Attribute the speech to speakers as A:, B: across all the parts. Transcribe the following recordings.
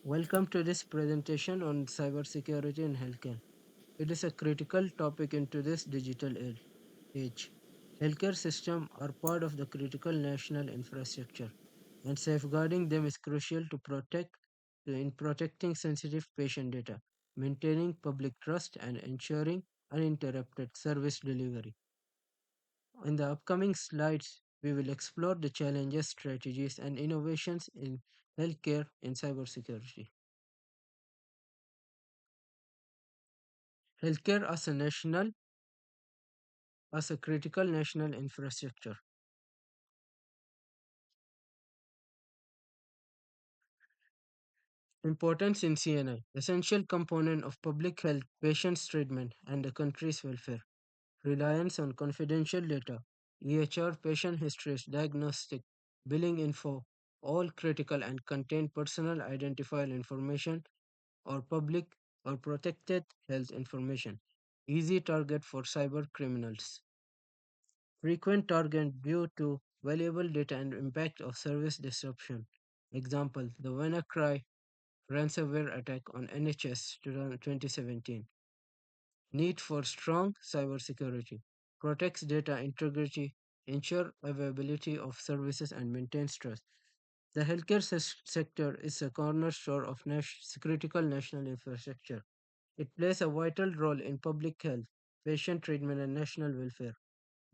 A: Welcome to this presentation on cybersecurity in healthcare. It is a critical topic in today's digital age. Healthcare systems are part of the critical national infrastructure, and safeguarding them is crucial in protecting sensitive patient data, maintaining public trust, and ensuring uninterrupted service delivery. In the upcoming slides, we will explore the challenges, strategies, and innovations in healthcare in cybersecurity. Healthcare as a critical national infrastructure. Importance in CNI, essential component of public health, patients' treatment, and the country's welfare. Reliance on confidential data, EHR, patient histories, diagnostic, billing info, all critical and contain personal identifiable information or public or protected health information. Easy target for cyber criminals. Frequent target due to valuable data and impact of service disruption. Example, the WannaCry ransomware attack on NHS 2017. Need for strong cybersecurity. Protects data integrity, ensure availability of services and maintains trust. The healthcare sector is a cornerstone of critical national infrastructure. It plays a vital role in public health, patient treatment, and national welfare.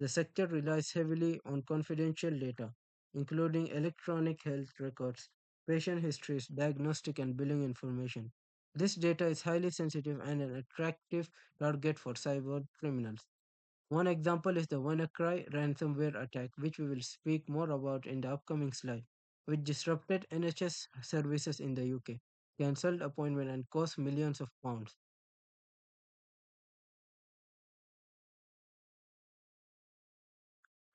A: The sector relies heavily on confidential data, including electronic health records, patient histories, diagnostic and billing information. This data is highly sensitive and an attractive target for cyber criminals. One example is the WannaCry ransomware attack, which we will speak more about in the upcoming slide, which disrupted NHS services in the UK, cancelled appointments, and cost millions of pounds.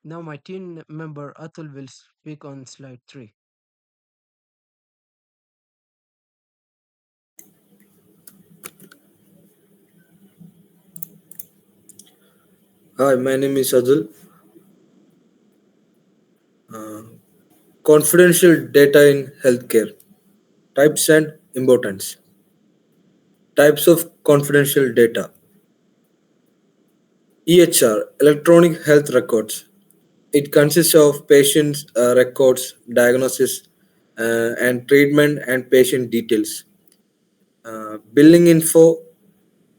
A: Now, my team member Atul will speak on slide 3.
B: Hi, my name is Adul. Confidential data in healthcare. Types and importance. Types of confidential data. EHR, electronic health records. It consists of patients' records, diagnosis, and treatment and patient details. Billing info,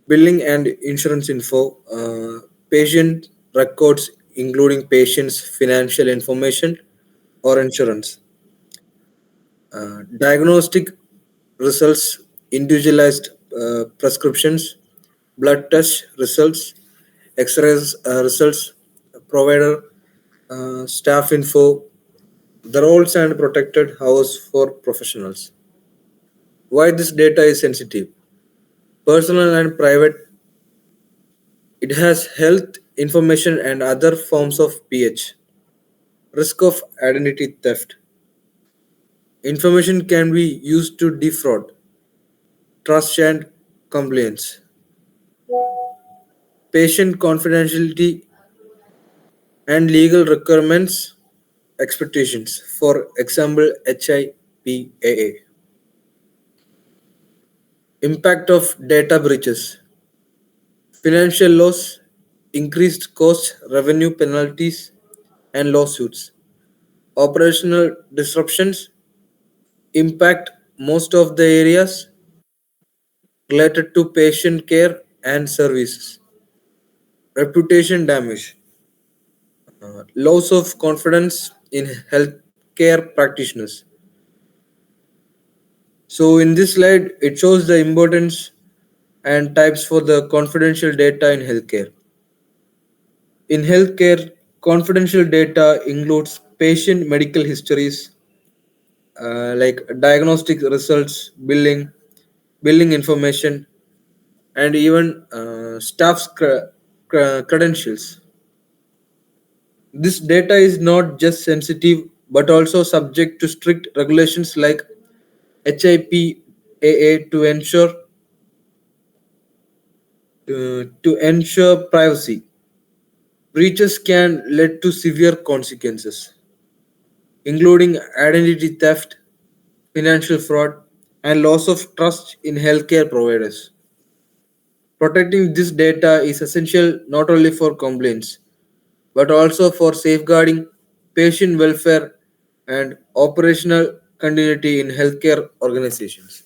B: billing and insurance info. Patient records, including patients' financial information or insurance. Diagnostic results, individualized prescriptions, blood test results, X-rays results, provider staff info, the roles and protected house for professionals. Why this data is sensitive? Personal and private. It has health information and other forms of pH. Risk of identity theft. Information can be used to defraud, trust and compliance. Patient confidentiality and legal requirements expectations, for example HIPAA. Impact of data breaches, financial loss, increased costs, revenue penalties and lawsuits, operational disruptions, impact most of the areas related to patient care and services, reputation damage, loss of confidence in healthcare practitioners. So in this slide, it shows the importance and types for the confidential data in healthcare. In healthcare, confidential data includes patient medical histories, like diagnostic results, billing information, and even staff's credentials. This data is not just sensitive but also subject to strict regulations like HIPAA to ensure privacy. Breaches can lead to severe consequences, including identity theft, financial fraud, and loss of trust in healthcare providers. Protecting this data is essential not only for compliance but also for safeguarding patient welfare and operational continuity in healthcare organizations.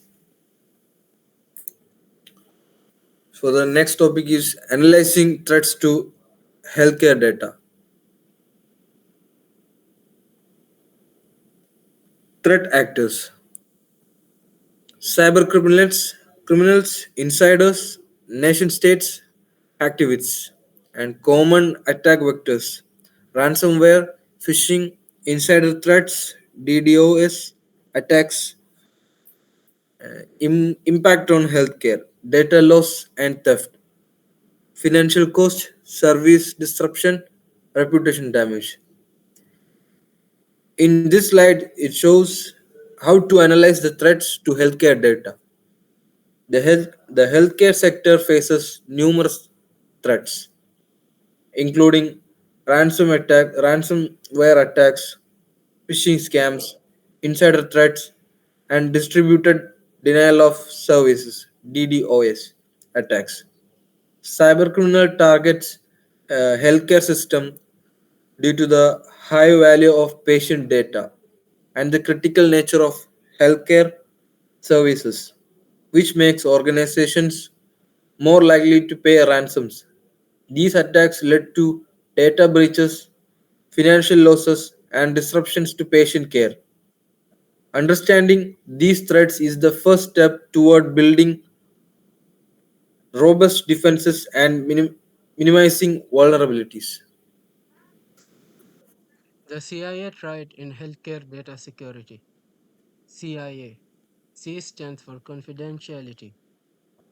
B: So, the next topic is analyzing threats to healthcare data. Threat actors, criminals, insiders, nation states, activists, and common attack vectors, ransomware, phishing, insider threats, DDoS attacks, impact on healthcare, data loss and theft, financial cost, service disruption, reputation damage. In this slide, it shows how to analyze the threats to healthcare data. The healthcare sector faces numerous threats, including ransomware attacks, phishing scams, insider threats, and distributed denial of services (DDoS) attacks. Cybercriminal targets healthcare system due to the high value of patient data and the critical nature of healthcare services, which makes organizations more likely to pay ransoms. These attacks led to data breaches, financial losses, and disruptions to patient care. Understanding these threats is the first step toward building robust defenses and minimizing vulnerabilities.
A: The CIA tried in healthcare data security. CIA. C stands for confidentiality,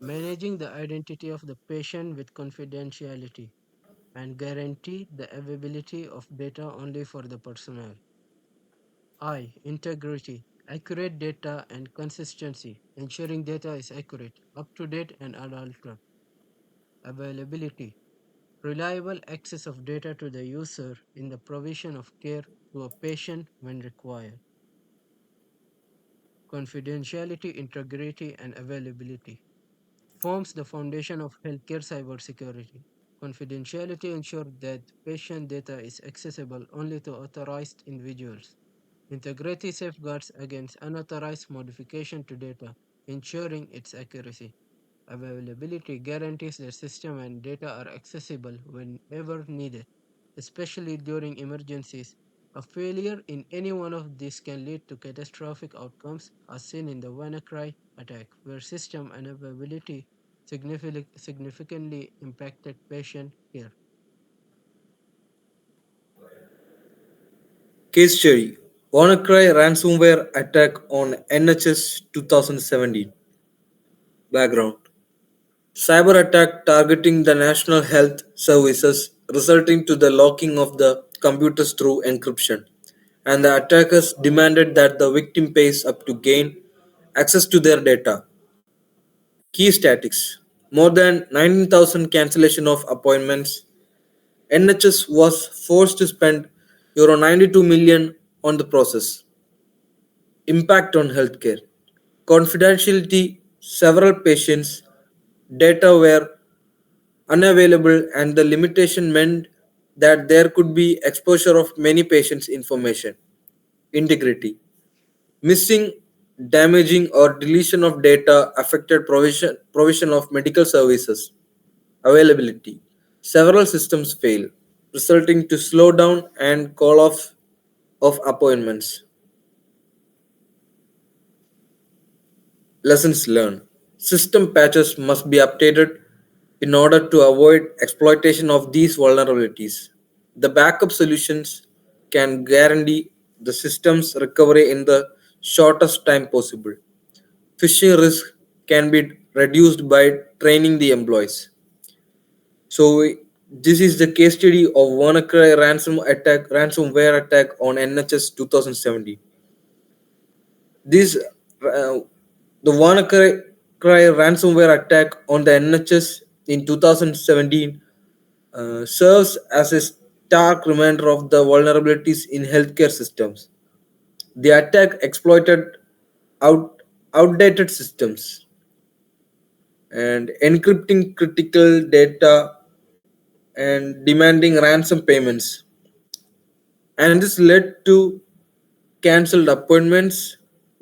A: managing the identity of the patient with confidentiality, and guarantee the availability of data only for the personnel. I. Integrity, accurate data and consistency, ensuring data is accurate, up to date, and unaltered. Availability, reliable access of data to the user in the provision of care to a patient when required. Confidentiality, integrity, and availability forms the foundation of healthcare cybersecurity. Confidentiality ensures that patient data is accessible only to authorized individuals. Integrity safeguards against unauthorized modification to data, ensuring its accuracy. Availability guarantees that system and data are accessible whenever needed, especially during emergencies. A failure in any one of these can lead to catastrophic outcomes, as seen in the WannaCry attack, where system unavailability significantly impacted patient care.
B: Case study: WannaCry ransomware attack on NHS 2017. Background: cyber attack targeting the National Health Services, resulting to the locking of the computers through encryption, and the attackers demanded that the victim pays up to gain access to their data. Key statistics: more than 19,000 cancellation of appointments. NHS was forced to spend euro 92 million on the process. Impact on healthcare. Confidentiality: several patients' data were unavailable, and the limitation meant that there could be exposure of many patients' information. Integrity: missing, damaging, or deletion of data affected provision of medical services. Availability: several systems fail, resulting to slowdown and call off of appointments. Lessons learned: system patches must be updated in order to avoid exploitation of these vulnerabilities. The backup solutions can guarantee the system's recovery in the shortest time possible. Phishing risk can be reduced by training the employees. So this is the case study of WannaCry ransomware attack on NHS 2017. This the WannaCry ransomware attack on the NHS in 2017 serves as a stark reminder of the vulnerabilities in healthcare systems. The attack exploited out outdated systems and encrypting critical data and demanding ransom payments. And this led to cancelled appointments,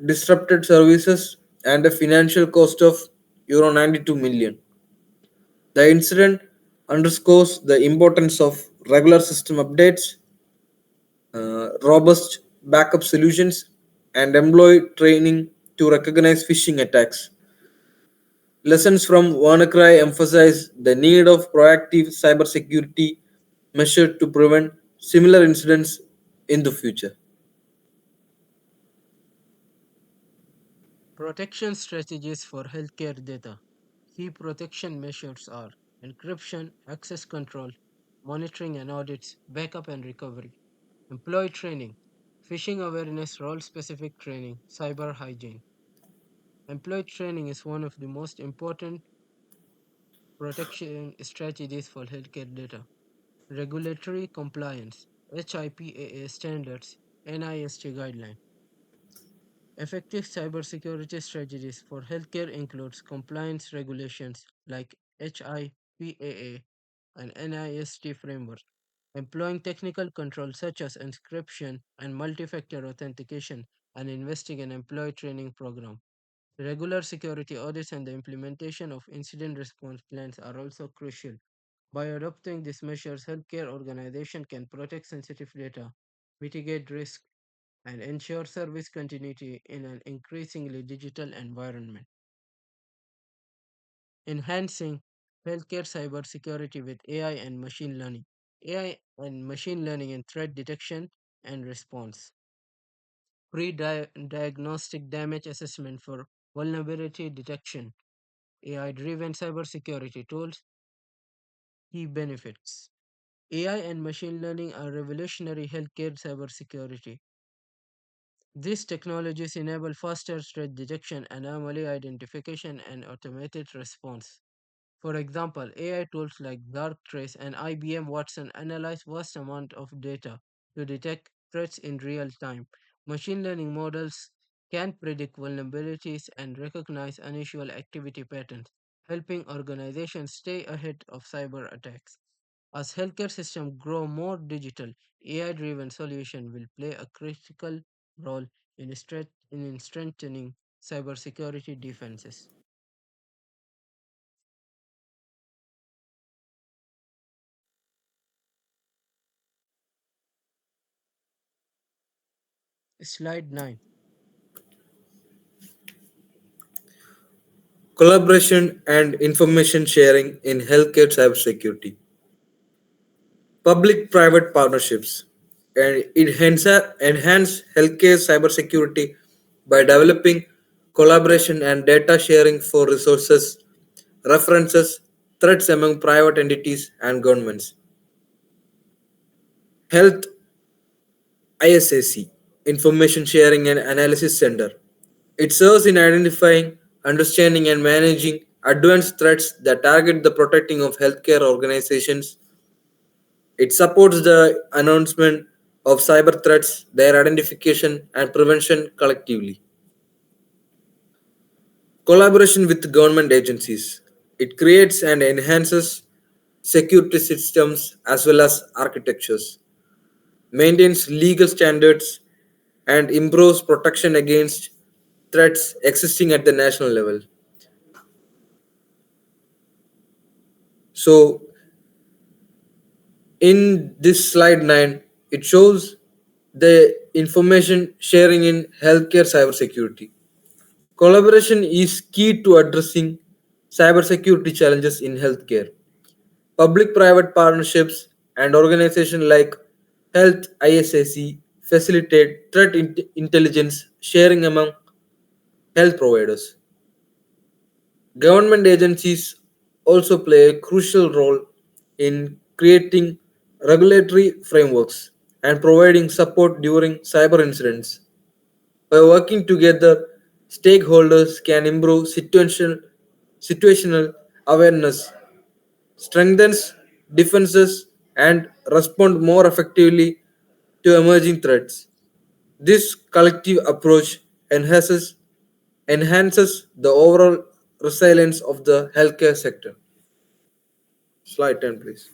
B: disrupted services, and a financial cost of euro 92 million. The incident underscores the importance of regular system updates, robust backup solutions, and employee training to recognize phishing attacks. Lessons from WannaCry emphasize the need of proactive cybersecurity measures to prevent similar incidents in the future.
A: Protection strategies for healthcare data. Key protection measures are encryption, access control, monitoring and audits, backup and recovery, employee training, phishing awareness, role specific training, cyber hygiene. Employee training is one of the most important protection strategies for healthcare data. Regulatory compliance, HIPAA standards, NIST guidelines. Effective cybersecurity strategies for healthcare includes compliance regulations like HIPAA and NIST framework, employing technical controls such as encryption and multi-factor authentication, and investing in employee training program. Regular security audits and the implementation of incident response plans are also crucial. By adopting these measures, healthcare organizations can protect sensitive data, mitigate risk, and ensure service continuity in an increasingly digital environment. Enhancing healthcare cybersecurity with AI and machine learning. AI and machine learning in threat detection and response. Pre-diagnostic damage assessment for vulnerability detection. AI-driven cybersecurity tools. Key benefits. AI and machine learning are revolutionary healthcare cybersecurity. These technologies enable faster threat detection, anomaly identification, and automated response. For example, AI tools like Darktrace and IBM Watson analyze vast amounts of data to detect threats in real time. Machine learning models can predict vulnerabilities and recognize unusual activity patterns, helping organizations stay ahead of cyber attacks. As healthcare systems grow more digital, AI-driven solutions will play a critical role in strengthening cybersecurity defenses. Slide 9.
B: Collaboration and information sharing in healthcare cybersecurity. Public private partnerships and enhance healthcare cybersecurity by developing collaboration and data sharing for resources, references, threats among private entities and governments. Health ISAC, Information Sharing and Analysis Center. It serves in identifying, understanding, and managing advanced threats that target the protecting of healthcare organizations. It supports the announcement of cyber threats, their identification, and prevention collectively. Collaboration with government agencies. It creates and enhances security systems as well as architectures, maintains legal standards, and improves protection against threats existing at the national level. So, in this slide 9, it shows the information sharing in healthcare cybersecurity. Collaboration is key to addressing cybersecurity challenges in healthcare. Public private partnerships and organizations like Health ISAC facilitate intelligence sharing among health providers. Government agencies also play a crucial role in creating regulatory frameworks and providing support during cyber incidents. By working together, stakeholders can improve situational awareness, strengthens defenses, and respond more effectively to emerging threats. This collective approach enhances enhances the overall resilience of the healthcare sector. Slide 10, please.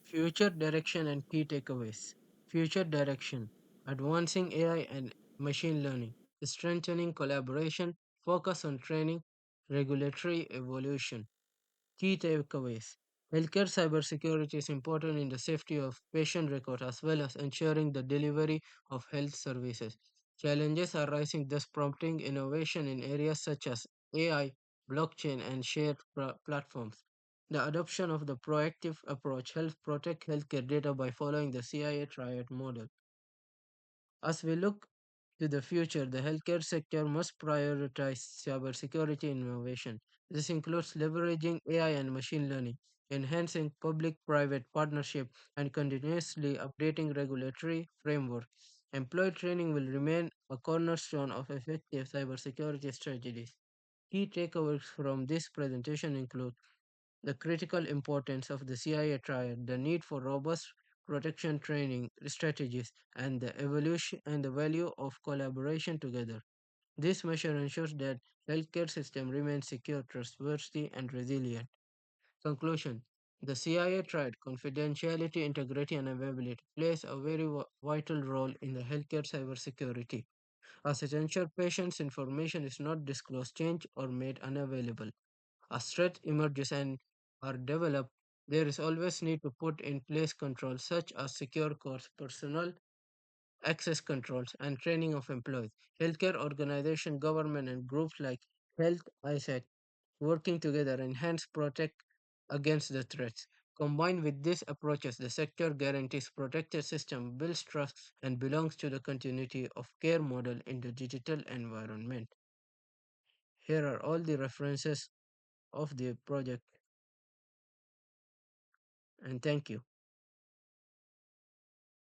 A: Future direction and key takeaways. Future direction: advancing AI and machine learning, strengthening collaboration, focus on training, regulatory evolution. Key takeaways: healthcare cybersecurity is important in the safety of patient records as well as ensuring the delivery of health services. Challenges are rising, thus prompting innovation in areas such as AI, blockchain, and shared platforms. The adoption of the proactive approach helps protect healthcare data by following the CIA triad model. As we look to the future, the healthcare sector must prioritize cybersecurity innovation. This includes leveraging AI and machine learning, enhancing public-private partnership, and continuously updating regulatory framework. Employee training will remain a cornerstone of effective cybersecurity strategies. Key takeaways from this presentation include the critical importance of the CIA triad, the need for robust protection training strategies, and the evolution and the value of collaboration together. This measure ensures that healthcare system remains secure, trustworthy, and resilient. Conclusion: the CIA triad, confidentiality, integrity, and availability, plays a very vital role in the healthcare cybersecurity. As it ensures patients' information is not disclosed, changed, or made unavailable. As threat emerges and are developed, there is always need to put in place controls such as secure course, personal access controls, and training of employees. Healthcare organizations, government, and groups like Health ISAC working together enhance protect against the threats. Combined with these approaches, the sector guarantees protected system, builds trust, and belongs to the continuity of care model in the digital environment. Here are all the references of the project, and thank you.